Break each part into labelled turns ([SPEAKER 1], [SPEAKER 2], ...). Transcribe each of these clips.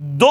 [SPEAKER 1] 2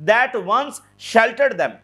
[SPEAKER 1] that once sheltered them।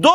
[SPEAKER 1] 2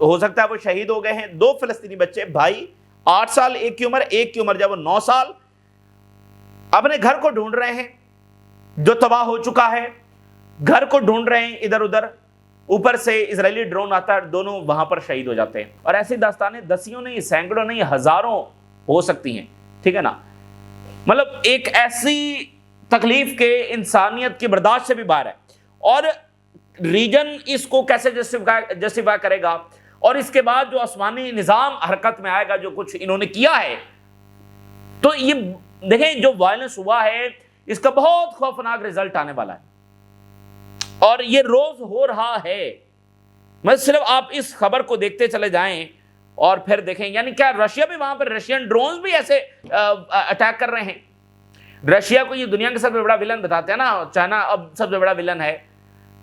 [SPEAKER 1] ہو سکتا ہے وہ شہید ہو گئے ہیں. 2 فلسطینی بچے بھائی 8 سال ایک کی عمر جب وہ 9 سال اپنے گھر کو ڈھونڈ رہے ہیں جو تباہ ہو چکا ہے, گھر کو ڈھونڈ رہے ہیں ادھر ادھر, اوپر سے اسرائیلی ڈرون آتا ہے, دونوں وہاں پر شہید ہو جاتے ہیں. اور ایسی داستانیں دسیوں نہیں, سینکڑوں نہیں, ہزاروں ہو سکتی ہیں, ٹھیک ہے نا. مطلب ایک ایسی تکلیف کے انسانیت کی برداشت سے بھی باہر ہے. اور ریجن اس کو کیسے جسٹیفائی کرے گا, اور اس کے بعد جو آسمانی نظام حرکت میں آئے گا, جو کچھ انہوں نے کیا ہے, تو یہ دیکھیں جو وائلنس ہوا ہے اس کا بہت خوفناک رزلٹ آنے والا ہے, اور یہ روز ہو رہا ہے. میں صرف آپ اس خبر کو دیکھتے چلے جائیں اور پھر دیکھیں, یعنی کیا رشیا بھی وہاں پر رشین ڈرونز بھی ایسے اٹیک کر رہے ہیں. رشیا کو یہ دنیا کے سب سے بڑا ولن بتاتے ہیں نا, چائنا اب سب سے بڑا ولن ہے,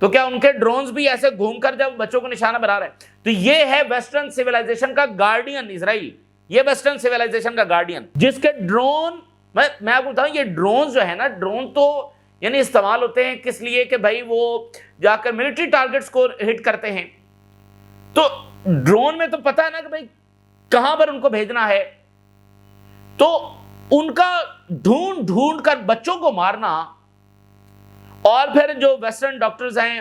[SPEAKER 1] تو کیا ان کے ڈرونز بھی ایسے گھوم کر جب بچوں کو نشانہ بنا رہے ہیں؟ تو یہ ہے ویسٹرن سیولائزیشن کا گارڈین اسرائیل, یہ ویسٹرن سیولائزیشن کا گارڈین, جس کے ڈرون, میں آپ کو بتاؤں یہ ڈرون جو ہے نا, ڈرون تو یعنی استعمال ہوتے ہیں کس لیے کہ بھائی وہ جا کر ملٹری ٹارگٹس کو ہٹ کرتے ہیں. تو ڈرون میں تو پتہ ہے نا کہ بھائی کہاں پر ان کو بھیجنا ہے, تو ان کا ڈھونڈ ڈھونڈ کر بچوں کو مارنا. اور پھر جو ویسٹرن ڈاکٹرز ہیں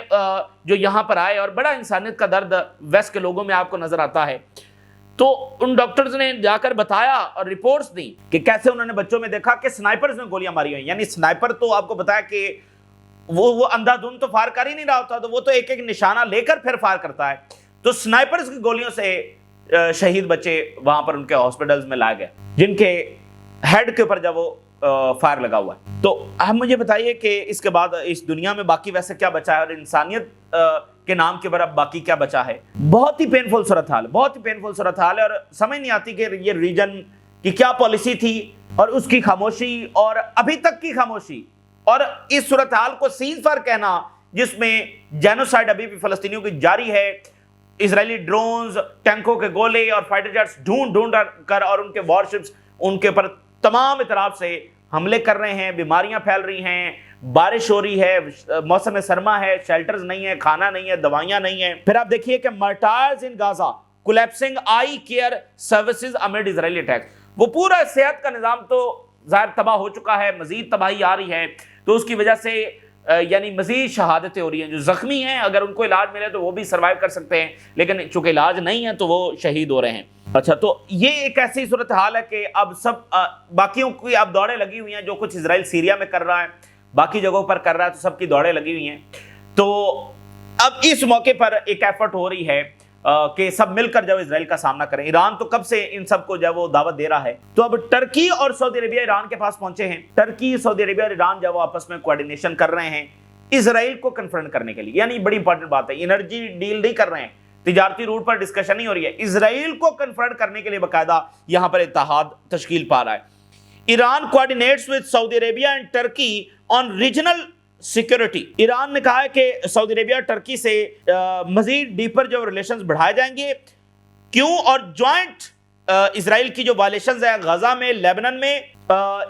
[SPEAKER 1] جو یہاں پر آئے, اور بڑا انسانیت کا درد ویسٹ کے لوگوں میں آپ کو نظر آتا ہے, تو ان ڈاکٹرز نے جا کر بتایا اور رپورٹس دی کہ کیسے انہوں نے بچوں میں دیکھا کہ سنائپرز نے گولیاں ماری ہوئی. یعنی سنائپر تو آپ کو بتایا کہ وہ اندھا دھند تو فائر کر ہی نہیں رہا ہوتا, تو وہ تو ایک ایک نشانہ لے کر پھر فائر کرتا ہے. تو سنائپرز کی گولیوں سے شہید بچے وہاں پر ان کے ہاسپٹلز میں لائے گئے, جن کے ہیڈ کے اوپر جب وہ فائر لگا ہوا ہے. تو ہم مجھے بتائیے کہ اس کے بعد اس دنیا میں باقی ویسے کیا بچا ہے, اور انسانیت کے نام کے اوپر باقی کیا بچا ہے. بہت ہی پینفل صورتحال, بہت ہی پینفل صورتحال ہے, اور سمجھ نہیں آتی کہ یہ ریجن کی کیا پالیسی تھی, اور اس کی خاموشی, اور ابھی تک کی خاموشی, اور اس صورتحال کو سیز فائر کہنا جس میں جینوسائیڈ ابھی بھی فلسطینیوں کی جاری ہے. اسرائیلی ڈرونز, ٹینکوں کے گولے اور فائٹر جیٹس ڈھونڈ کر, اور ان کے وارشپس ان کے اوپر تمام اطراف سے حملے کر رہے ہیں. بیماریاں پھیل رہی ہیں, بارش ہو رہی ہے, موسم سرما ہے, شیلٹرز نہیں ہے, کھانا نہیں ہے, دوائیاں نہیں ہیں. پھر آپ دیکھیے کہ martyrs in Gaza collapsing eye care services amid Israeli attack. وہ پورا صحت کا نظام تو ظاہر تباہ ہو چکا ہے, مزید تباہی آ رہی ہے, تو اس کی وجہ سے یعنی مزید شہادتیں ہو رہی ہیں. جو زخمی ہیں اگر ان کو علاج ملے تو وہ بھی سروائیو کر سکتے ہیں, لیکن چونکہ علاج نہیں ہے تو وہ شہید ہو رہے ہیں. اچھا, تو یہ ایک ایسی صورتحال ہے کہ اب سب باقیوں کی اب دوڑیں لگی ہوئی ہیں. جو کچھ اسرائیل سیریا میں کر رہا ہے, باقی جگہوں پر کر رہا ہے, تو سب کی دوڑیں لگی ہوئی ہیں. تو اب اس موقع پر ایک ایفرٹ ہو رہی ہے کہ سب مل کر جب اسرائیل کا سامنا کریں. ایران تو کب سے ان سب کو جب وہ دعوت دے رہا ہے, تو اب ٹرکی اور سعودی عربیہ ایران کے پاس پہنچے ہیں. ٹرکی, سعودی عربیہ اور ایران جب وہ آپس میں کوارڈینیشن کر رہے ہیں اسرائیل کو کنفرنٹ کرنے کے لیے. یعنی بڑی امپورٹنٹ بات ہے, انرجی ڈیل نہیں کر رہے ہیں, تجارتی روٹ پر ڈسکشن نہیں ہو رہی ہے, اسرائیل کو کنفرنٹ کرنے کے لیے باقاعدہ یہاں پر اتحاد تشکیل پا رہا ہے. Iran coordinates with Saudi Arabia and Turkey on regional security. Iran نے کہا ہے کہ سعودی عربیہ اور ٹرکی سے مزید ڈیپر جو ریلیشنز بڑھائے جائیں گے. کیوں؟ اور جوائنٹ اسرائیل کی جو وائلیشنز ہیں غزہ میں, لیبنن میں,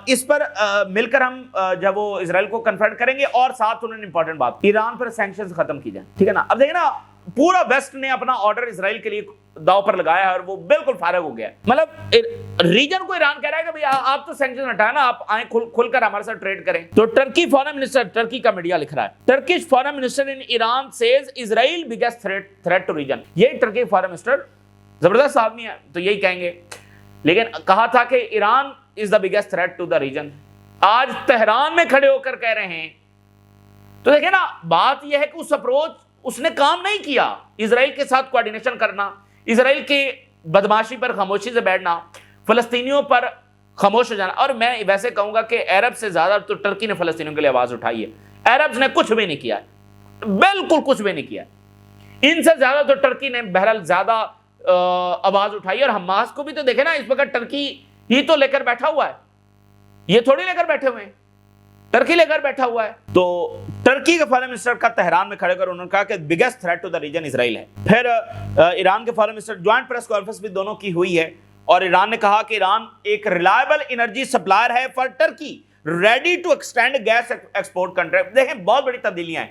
[SPEAKER 1] اس پر مل کر ہم جب وہ اسرائیل کو کنفرنٹ کریں گے. اور ساتھ انہوں نے امپورٹنٹ بات, ایران پر سینکشنز ختم کی جائیں, ٹھیک ہے نا. اب دیکھیں نا, پورا ویسٹ نے اپنا آرڈر اسرائیل کے لیے داؤ پر لگایا ہے, اور وہ بالکل فارغ ہو گیا ہے. مطلب ریجن کو ایران کہہ رہا ہے کہ بھئی آپ تو سینکشن ہٹائیں نا, آپ آئیں کھل کر ہمارے ساتھ ٹریڈ کریں. تو ٹرکی فارن منسٹر, ٹرکی کا میڈیا لکھ رہا ہے, Turkish foreign minister in Iran says Israel biggest threat to region. یہ ٹرکی فارن منسٹر زبردست آدمی ہے تو یہی کہیں گے, لیکن کہا تھا کہ Iran is the biggest threat to the region. آج تہران میں کھڑے ہو کر کہہ رہے ہیں. تو دیکھیں نا, بات یہ ہے کہ اس اپروچ اس نے کام نہیں کیا. اسرائیل کے ساتھ کوارڈینیشن کرنا, اسرائیل کی بدماشی پر خاموشی سے بیٹھنا, فلسطینیوں پر خاموش ہو جانا. اور میں ویسے کہوں گا کہ عرب سے زیادہ تو ٹرکی نے فلسطینیوں کے لیے آواز اٹھائی ہے. عربز نے کچھ بھی نہیں کیا, بالکل کچھ بھی نہیں کیا. ان سے زیادہ تو ٹرکی نے بہرحال زیادہ آواز اٹھائی. اور حماس کو بھی تو دیکھیں نا, اس وقت ٹرکی ہی تو لے کر بیٹھا ہوا ہے, یہ تھوڑی لے کر بیٹھے ہوئے ہیں, ٹرکی لے کر بیٹھا ہوا ہے. تو ٹرکی کے فارن منسٹر کا تہران میں کھڑے کر انہوں نے کہا کہ biggest threat to the region Israel ہے. پھر ایران کے foreign minister, joint press conference بھی دونوں کی ہوئی ہے, اور ایران نے کہا کہ ایران ایک ریلائبل انرجی سپلائر ہے for Turkey, ready to extend gas export contract. دیکھیں بہت بڑی تبدیلیاں ہیں,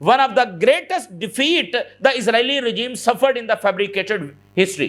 [SPEAKER 1] one of the greatest defeat the Israeli regime suffered in the fabricated history।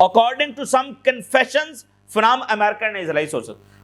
[SPEAKER 1] according to some confessions from American and Israeli sources।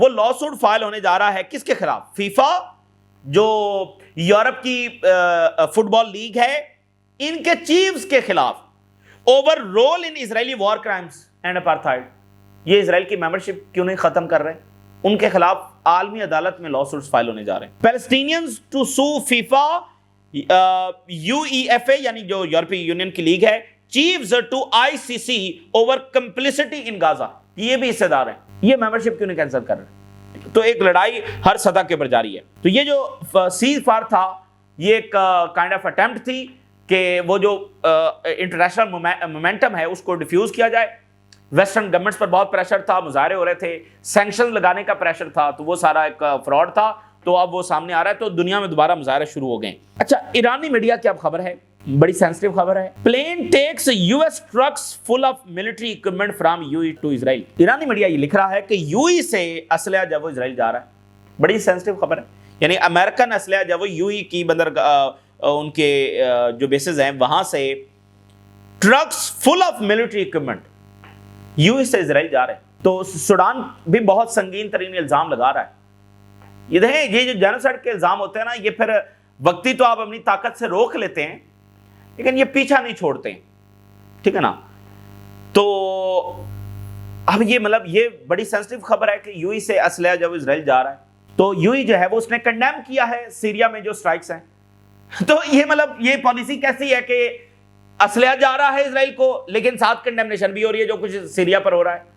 [SPEAKER 1] وہ لا suit file ہونے جا رہا ہے کس کے خلاف؟ فیفا جو یورپ کی فٹ بال لیگ ہے ان کے چیفز کے خلاف، overrule in Israeli war crimes and apartheid. یہ اسرائیل کی ممبرشپ کیوں نہیں ختم کر رہے؟ ان کے خلاف عالمی عدالت میں لا سوٹس فائل ہونے جا رہے ہیں. Palestinians to sue FIFA U E F A یعنی جو یورپی یونین کی لیگ ہے، chiefs to I C C over complicity in Gaza. یہ بھی حصے دار ہیں. یہ ممبرشپ کیوں نہیں کینسل کر رہے؟ تو ایک لڑائی ہر سطح کے اوپر جاری ہے. تو یہ جو سیز فائر تھا یہ ایک کائنڈ آف اٹیمپٹ تھی کہ وہ جو انٹرنیشنل مومنٹم ہے اس کو ڈیفیوز کیا جائے. ویسٹرن گورنمنٹس پر بہت پریشر تھا، مظاہرے ہو رہے تھے، سینکشن لگانے کا پریشر تھا، تو وہ سارا ایک فراڈ تھا. تو اب وہ سامنے آ رہا ہے تو دنیا میں دوبارہ مظاہرے شروع ہو گئے. اچھا، ایرانی میڈیا کی اب خبر ہے، بڑی سینسٹیو خبر ہے. Plane takes U S trucks full of military equipment from U E to Israel. ایرانی میڈیا یہ لکھ رہا ہے کہ یو ای سے اسلحہ جب وہ اسرائیل جا رہا ہے. بڑی سینسٹیو خبر ہے. یعنی امریکن اسلحہ جب وہ یو ای کی ان کے جو بیسز ہیں وہاں سے trucks full of military equipment U E سے اسرائیل جا رہے ہیں. تو سوڈان بھی بہت سنگین ترین الزام لگا رہا ہے. یہ دیکھیں، یہ جو جینوسائیڈ کے الزام ہوتے ہیں نا، یہ پھر وقتی تو آپ اپنی طاقت سے روک لیتے ہیں لیکن یہ پیچھا نہیں چھوڑتے ہیں. ٹھیک ہے نا؟ تو اب یہ مطلب یہ بڑی سینسٹیو خبر ہے کہ یو ای سے اسلحہ جب اسرائیل جا رہا ہے تو یو ای جو ہے وہ اس نے کنڈیم کیا ہے سیریا میں جو سٹرائکس ہیں. تو یہ مطلب یہ پالیسی کیسی ہے کہ اسلحہ جا رہا ہے اسرائیل کو لیکن ساتھ کنڈیمنیشن بھی ہو رہی ہے جو کچھ سیریا پر ہو رہا ہے.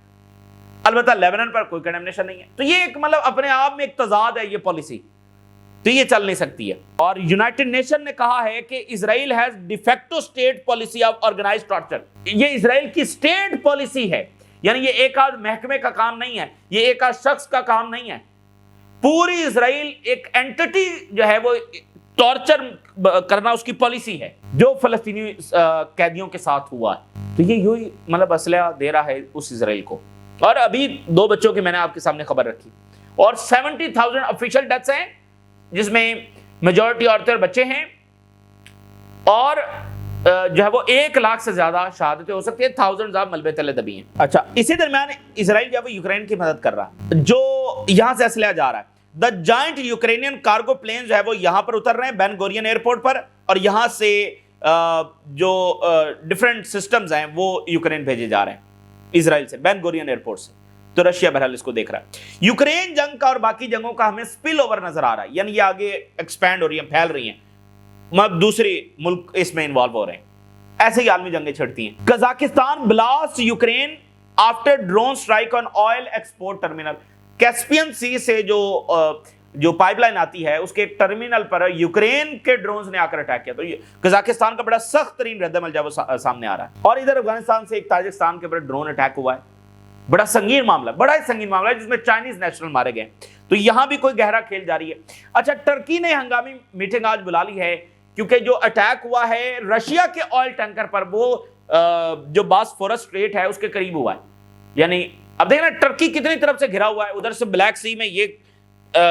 [SPEAKER 1] البتہ لیبنان پر کوئی کنڈیمنیشن نہیں ہے. تو یہ ایک مطلب اپنے آپ میں ایک تضاد ہے یہ پالیسی. تو یہ چل نہیں سکتی ہے. اور یونائٹڈ نیشن نے کہا ہے کہ Israel has de facto state policy of organised torture. یہ اسرائیل کی اسٹیٹ پالیسی ہے. یعنی یہ ایک آدھ محکمے کا کام نہیں ہے، یہ ایک آدھ شخص کا کام نہیں ہے. پوری اسرائیل ایک اینٹی جو ہے وہ ٹارچر کرنا اس کی پالیسی ہے جو فلسطینی قیدیوں کے ساتھ ہوا ہے. تو یہ یوں ہی مطلب اسلحہ دے رہا ہے اس اسرائیل کو. اور ابھی 2 بچوں کی میں نے آپ کے سامنے خبر رکھی اور 70,000 آفیشیل ڈیتھس ہیں جس میں میجورٹی عورتیں اور بچے ہیں اور جو ہے وہ 1 لاکھ سے زیادہ شہادتیں ہو سکتی ہیں. تھاؤزنڈز آف ملبے تلے دبی ہیں. اچھا، اسی درمیان اسرائیل جو ہے وہ یوکرین کی مدد کر رہا ہے جو یہاں سے اسلحہ جا رہا ہے. دا جائنٹ یوکرینین کارگو پلین جو ہے وہ یہاں پر اتر رہے ہیں بین گورین ایئرپورٹ پر اور یہاں سے جو ڈفرینٹ سسٹمز ہیں وہ یوکرین بھیجے جا رہے ہیں اسرائیل سے بین گورین ایئرپورٹ سے. تو رشیا بہرحال اس کو دیکھ رہا ہے. یوکرین جنگ کا اور باقی جنگوں کا ہمیں سپل اوور نظر آ رہا ہے. یعنی یہ آگے ایکسپینڈ ہو رہی ہیں، پھیل رہی ہیں، دوسرے ملک اس میں انوالو ہو رہے ہیں. ایسے ہی عالمی جنگیں چھڑتی ہیں. Kazakhstan blast Ukraine after drone strike on oil export terminal. Caspian sea سے جو پائپ لائن آتی ہے اس کے ایک ٹرمینل پر یوکرین کے ڈرونز نے آ کر اٹیک کیا. تو یہ قزاقستان کا بڑا سخت ترین رد عمل جب وہ سامنے آ رہا ہے. اور ادھر افغانستان سے ایک تاجکستان کے اوپر ڈرون اٹیک ہوا ہے. بڑا سنگین معاملہ، بڑا ہی سنگین معاملہ ہے جس میں چائنیز نیشنل مارے گئے. تو یہاں بھی کوئی گہرا کھیل جاری ہے. اچھا، ٹرکی نے ہنگامی میٹنگ آج بلا لی ہے کیونکہ جو اٹیک ہوا ہے رشیا کے آئل ٹینکر پر وہ جو باسفورس اسٹریٹ ہے اس کے قریب ہوا ہے. یعنی اب دیکھنا ٹرکی کتنی طرف سے گھرا ہوا ہے. ادھر سے بلیک سی میں یہ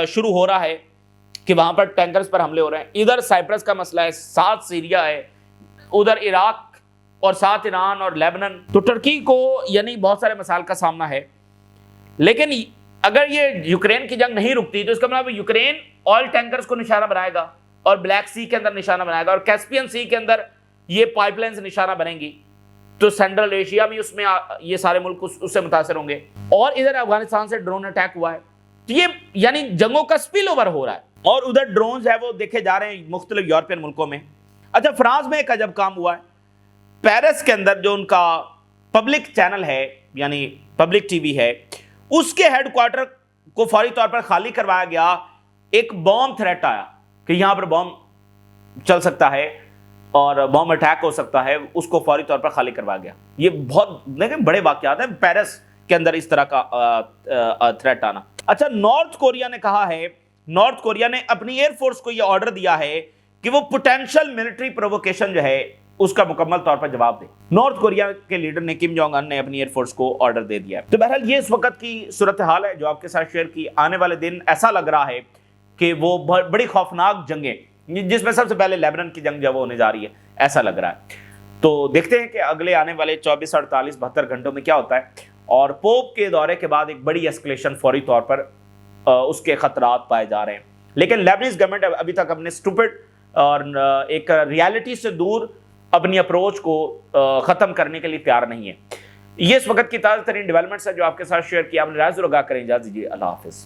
[SPEAKER 1] شروع ہو رہا ہے کہ وہاں پر ٹینکرز پر حملے ہو رہے ہیں. ادھر سائپرس کا مسئلہ ہے، ساتھ سیریا ہے، ادھر عراق اور ساتھ ایران اور لیبنن. تو ٹرکی کو یعنی بہت سارے مسائل کا سامنا ہے. لیکن اگر یہ یوکرین کی جنگ نہیں رکتی تو اس کا مطلب یوکرین آئل ٹینکرز کو نشانہ بنائے گا اور بلیک سی کے اندر نشانہ بنائے گا اور کیسپین سی کے اندر یہ پائپ لائنز نشانہ بنیں گی. تو سینٹرل ایشیا میں اس میں یہ سارے ملک اس سے متاثر ہوں گے. اور ادھر افغانستان سے ڈرون اٹیک ہوا ہے. تو یہ یعنی جنگوں کا سپل اوور ہو رہا ہے اور ادھر ڈرونز ہے وہ دیکھے جا رہے ہیں مختلف یورپین ملکوں میں. اچھا، فرانس میں ایک عجب کام ہوا ہے. پیرس کے اندر جو ان کا پبلک چینل ہے یعنی پبلک ٹی وی ہے اس کے ہیڈ کوارٹر کو فوری طور پر خالی کروایا گیا. ایک بوم تھریٹ آیا کہ یہاں پر بوم چل سکتا ہے اور بوم اٹیک ہو سکتا ہے، اس کو فوری طور پر خالی کروایا گیا. یہ بہت لیکن بڑے واقعات ہیں پیرس کے اندر اس طرح کا تھریٹ آنا. اچھا، نارتھ کوریا نے کہا ہے، نارتھ کوریا نے اپنی ایئر فورس کو یہ آرڈر دیا ہے کہ وہ پوٹینشل ملٹری پرووکیشن جو ہے اس کا مکمل طور پر جواب دے. نارتھ کوریا کے لیڈر نے کم جونگ ان نے اپنی ایئر فورس کو آرڈر دے دیا ہے. تو بہرحال یہ اس وقت کی صورتحال ہے جو آپ کے ساتھ شیئر کی. آنے والے دن ایسا لگ رہا ہے کہ وہ بڑی خوفناک جنگیں جس میں سب سے پہلے لیبنان کی جنگ جو ہونے جا رہی ہے ایسا لگ رہا ہے. تو دیکھتے ہیں کہ اگلے آنے والے 24 48 72 گھنٹوں میں کیا ہوتا ہے. اور پوپ کے دورے کے بعد ایک بڑی اسکلیشن فوری طور پر اس کے خطرات پائے جا رہے ہیں. لیکن لیبنیز گورنمنٹ ابھی تک اپنے اسٹوپڈ اور ایک ریالٹی سے دور اپنی اپروچ کو ختم کرنے کے لیے تیار نہیں ہے. یہ اس وقت کی تازہ ترین ڈیولپمنٹس ہے جو آپ کے ساتھ شیئر کیا. آپ نے رائے ضرور آگاہ کریں. اجازت دیجیے. اللہ حافظ.